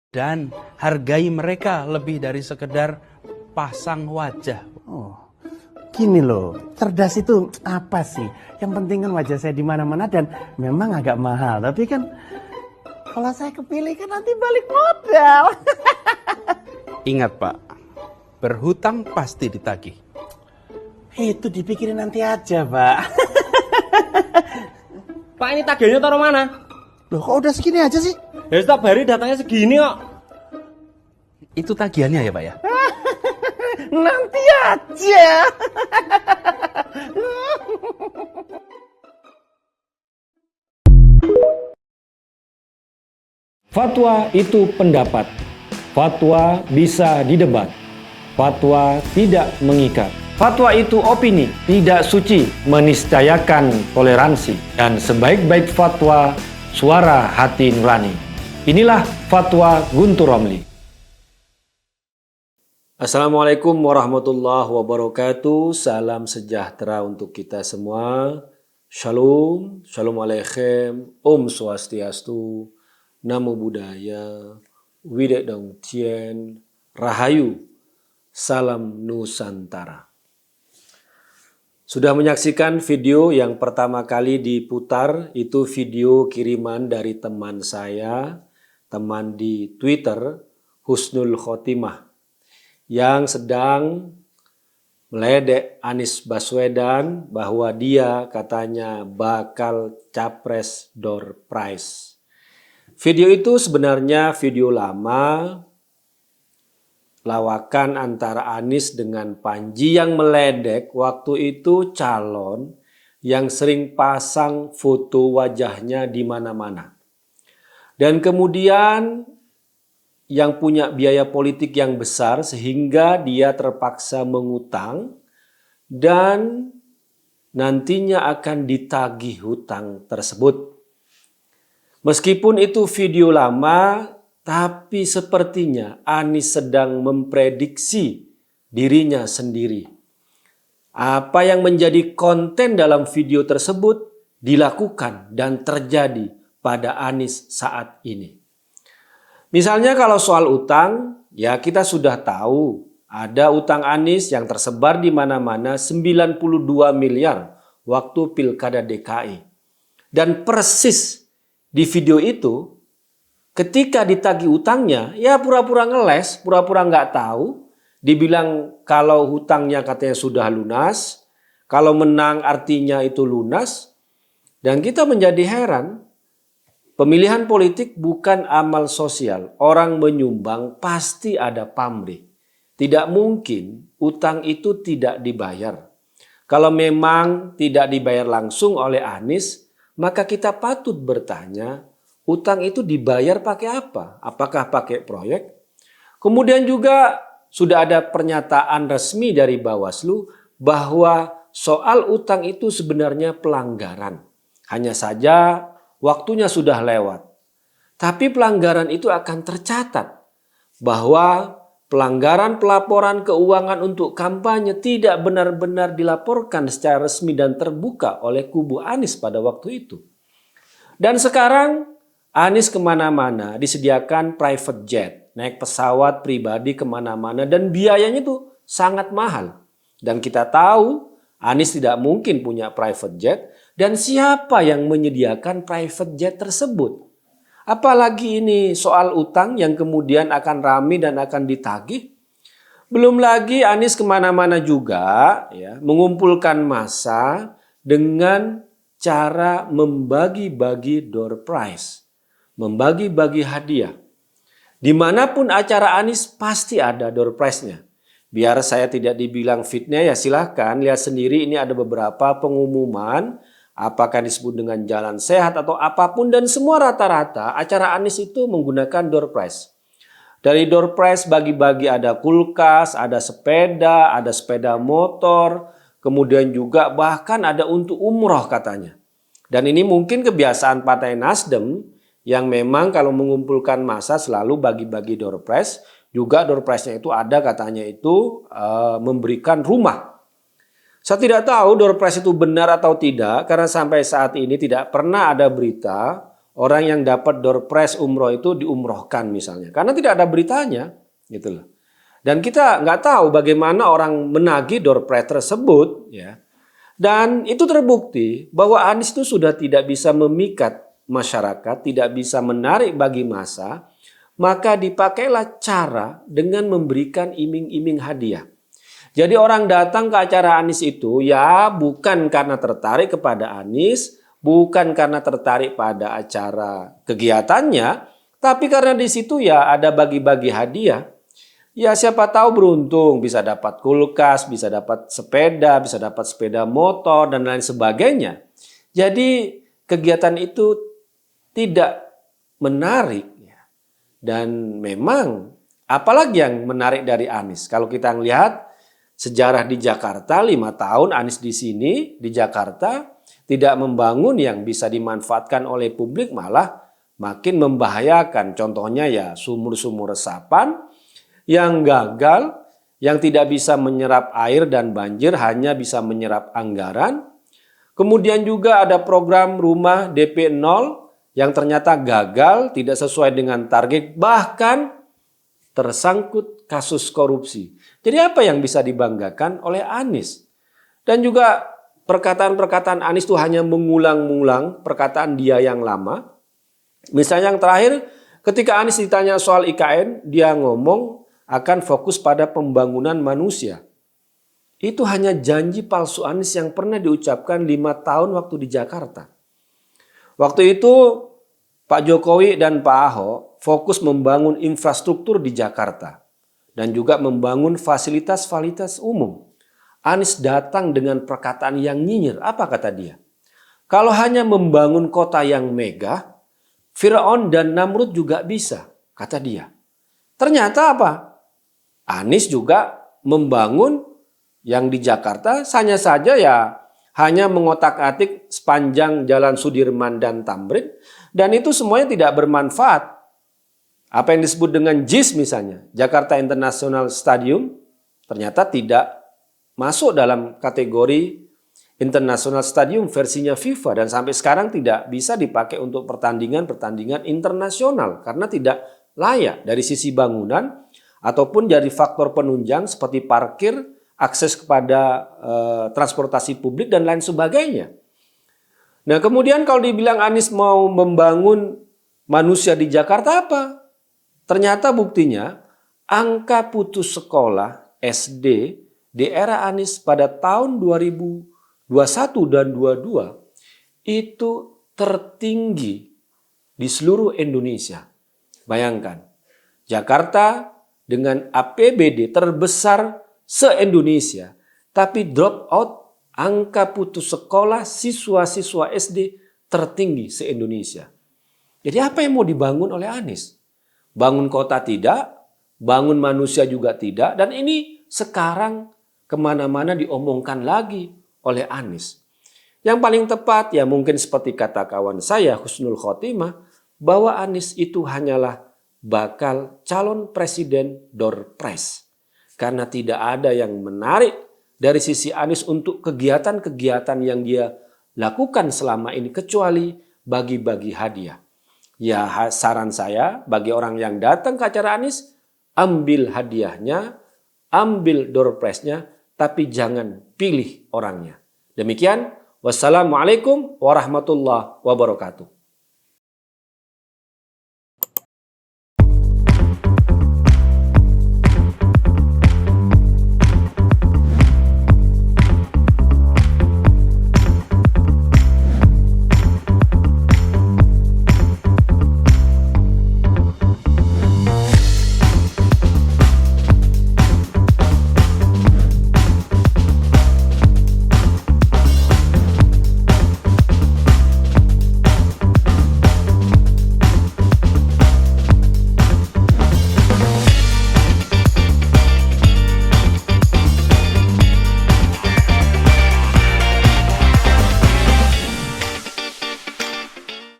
Dan hargai mereka lebih dari sekedar pasang wajah. Oh, gini loh, cerdas itu apa sih? Yang penting kan wajah saya di mana-mana dan memang agak mahal. Tapi kan kalau saya kepilih kan nanti balik modal. Ingat Pak, berhutang pasti ditagih. Itu dipikirin nanti aja, Pak. Pak, ini tagihnya taruh mana? Loh, kok udah segini aja sih? Ya setiap hari datangnya segini kok. Itu tagihannya ya Pak ya? Nanti aja. Fatwa itu pendapat. Fatwa bisa didebat. Fatwa tidak mengikat. Fatwa itu opini, tidak suci, meniscayakan toleransi. Dan sebaik-baik fatwa, suara hati nurani. Inilah Fatwa Guntur Romli. Assalamualaikum warahmatullahi wabarakatuh. Salam sejahtera untuk kita semua. Shalom, shalom aleichem, om swastiastu, namo buddhaya, widek dong tien, rahayu, salam Nusantara. Sudah menyaksikan video yang pertama kali diputar, itu video kiriman dari teman saya, teman di Twitter, Husnul Khotimah, yang sedang meledek Anies Baswedan bahwa dia katanya bakal capres door prize. Video itu sebenarnya video lama, lawakan antara Anies dengan Panji yang meledek waktu itu calon yang sering pasang foto wajahnya di mana-mana. Dan kemudian yang punya biaya politik yang besar sehingga dia terpaksa mengutang dan nantinya akan ditagih hutang tersebut. Meskipun itu video lama, tapi sepertinya Anies sedang memprediksi dirinya sendiri. Apa yang menjadi konten dalam video tersebut dilakukan dan terjadi pada Anies saat ini. Misalnya kalau soal utang, ya kita sudah tahu ada utang Anies yang tersebar di mana-mana 92 miliar waktu Pilkada DKI. Dan persis di video itu ketika ditagih utangnya, ya pura-pura ngeles, pura-pura nggak tahu. Dibilang kalau hutangnya katanya sudah lunas, kalau menang artinya itu lunas. Dan kita menjadi heran, pemilihan politik bukan amal sosial. Orang menyumbang pasti ada pamrih. Tidak mungkin utang itu tidak dibayar. Kalau memang tidak dibayar langsung oleh Anies, maka kita patut bertanya, utang itu dibayar pakai apa? Apakah pakai proyek? Kemudian juga sudah ada pernyataan resmi dari Bawaslu bahwa soal utang itu sebenarnya pelanggaran. Hanya saja waktunya sudah lewat. Tapi pelanggaran itu akan tercatat bahwa pelanggaran pelaporan keuangan untuk kampanye tidak benar-benar dilaporkan secara resmi dan terbuka oleh kubu Anies pada waktu itu. Dan sekarang Anies kemana-mana disediakan private jet, naik pesawat pribadi kemana-mana dan biayanya itu sangat mahal. Dan kita tahu Anies tidak mungkin punya private jet dan siapa yang menyediakan private jet tersebut. Apalagi ini soal utang yang kemudian akan ramai dan akan ditagih. Belum lagi Anies kemana-mana juga ya, mengumpulkan massa dengan cara membagi-bagi door prize. Membagi-bagi hadiah. Dimanapun acara Anies pasti ada door prize-nya. Biar saya tidak dibilang fitnah ya silahkan lihat sendiri, ini ada beberapa pengumuman apakah disebut dengan jalan sehat atau apapun dan semua rata-rata acara Anies itu menggunakan door prize. Dari door prize bagi-bagi ada kulkas, ada sepeda motor, kemudian juga bahkan ada untuk umroh katanya. Dan ini mungkin kebiasaan Partai Nasdem yang memang kalau mengumpulkan massa selalu bagi-bagi door prize. Juga door prize-nya itu ada katanya itu memberikan rumah. Saya tidak tahu door prize itu benar atau tidak karena sampai saat ini tidak pernah ada berita orang yang dapat door prize umroh itu diumrohkan misalnya. Karena tidak ada beritanya gitu loh. Dan kita nggak tahu bagaimana orang menagih door prize tersebut ya. Dan itu terbukti bahwa Anies itu sudah tidak bisa memikat masyarakat, tidak bisa menarik bagi massa, maka dipakailah cara dengan memberikan iming-iming hadiah. Jadi orang datang ke acara Anies itu ya bukan karena tertarik kepada Anies, bukan karena tertarik pada acara kegiatannya, tapi karena di situ ya ada bagi-bagi hadiah. Ya siapa tahu beruntung bisa dapat kulkas, bisa dapat sepeda motor dan lain sebagainya. Jadi kegiatan itu tidak menarik. Dan memang apalagi yang menarik dari Anies. Kalau kita melihat sejarah di Jakarta 5 tahun Anies di sini di Jakarta tidak membangun yang bisa dimanfaatkan oleh publik, malah makin membahayakan. Contohnya ya sumur-sumur resapan yang gagal, yang tidak bisa menyerap air dan banjir, hanya bisa menyerap anggaran. Kemudian juga ada program rumah DP 0 yang ternyata gagal, tidak sesuai dengan target, bahkan tersangkut kasus korupsi. Jadi apa yang bisa dibanggakan oleh Anies? Dan juga perkataan-perkataan Anies itu hanya mengulang-ulang perkataan dia yang lama. Misalnya yang terakhir, ketika Anies ditanya soal IKN, dia ngomong akan fokus pada pembangunan manusia. Itu hanya janji palsu Anies yang pernah diucapkan 5 tahun waktu di Jakarta. Waktu itu Pak Jokowi dan Pak Ahok fokus membangun infrastruktur di Jakarta dan juga membangun fasilitas-fasilitas umum. Anies datang dengan perkataan yang nyinyir. Apa kata dia? Kalau hanya membangun kota yang megah, Firaun dan Namrud juga bisa, kata dia. Ternyata apa? Anies juga membangun yang di Jakarta hanya saja ya hanya mengotak-atik sepanjang Jalan Sudirman dan Tamrin, dan itu semuanya tidak bermanfaat. Apa yang disebut dengan JIS misalnya, Jakarta International Stadium, ternyata tidak masuk dalam kategori International Stadium versinya FIFA dan sampai sekarang tidak bisa dipakai untuk pertandingan-pertandingan internasional karena tidak layak dari sisi bangunan ataupun jadi faktor penunjang seperti parkir, akses kepada transportasi publik dan lain sebagainya. Nah, kemudian kalau dibilang Anies mau membangun manusia di Jakarta apa? Ternyata buktinya angka putus sekolah SD di era Anies pada tahun 2021 dan 2022 itu tertinggi di seluruh Indonesia. Bayangkan, Jakarta dengan APBD terbesar se-Indonesia, tapi drop out angka putus sekolah siswa-siswa SD tertinggi se-Indonesia. Jadi apa yang mau dibangun oleh Anies? Bangun kota tidak, bangun manusia juga tidak, dan ini sekarang kemana-mana diomongkan lagi oleh Anies. Yang paling tepat ya mungkin seperti kata kawan saya Husnul Khotimah, bahwa Anies itu hanyalah bakal calon presiden door prize. Karena tidak ada yang menarik dari sisi Anies untuk kegiatan-kegiatan yang dia lakukan selama ini kecuali bagi-bagi hadiah. Ya saran saya bagi orang yang datang ke acara Anies, ambil hadiahnya, ambil door prize-nya, tapi jangan pilih orangnya. Demikian, wassalamualaikum warahmatullahi wabarakatuh.